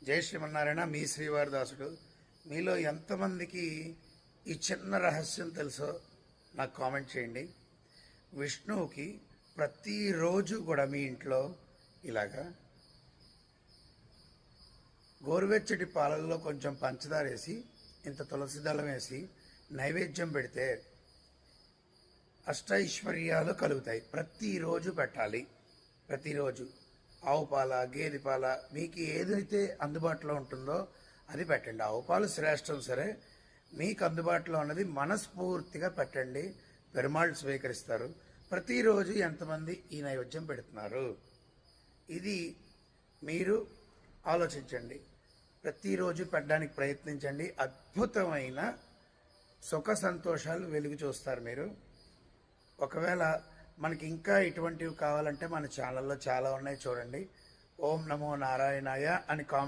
జై శ్రీమన్నారాయణ. మీ శ్రీవారిదాసుడు. మీలో ఎంతమందికి ఈ చిన్న రహస్యం తెలుసో నాకు కామెంట్ చేయండి. విష్ణువుకి ప్రతిరోజు కూడా మీ ఇంట్లో ఇలాగా గోరువెచ్చటి పాలల్లో కొంచెం పంచదార వేసి ఇంత తులసి దళం వేసి నైవేద్యం పెడితే అష్టైశ్వర్యాలు కలుగుతాయి. ప్రతిరోజు పెట్టాలి. ప్రతిరోజు ఆవు పాల, గేదె పాల, మీకు ఏదైతే అందుబాటులో ఉంటుందో అది పెట్టండి. ఆవు పాలు శ్రేష్టం, సరే మీకు అందుబాటులో ఉన్నది మనస్ఫూర్తిగా పెట్టండి. పెరుమాళ్ళు స్వీకరిస్తారు. ప్రతిరోజు ఎంతమంది ఈ నైవేద్యం పెడుతున్నారు, ఇది మీరు ఆలోచించండి. ప్రతిరోజు పెట్టడానికి ప్రయత్నించండి. అద్భుతమైన సుఖ సంతోషాలు వెలుగు చూస్తారు మీరు. ఒకవేళ మనకి ఇంకా ఇటువంటివి కావాలంటే మన ఛానల్లో చాలా ఉన్నాయి, చూడండి. ఓం నమో నారాయణాయ అని కామెంట్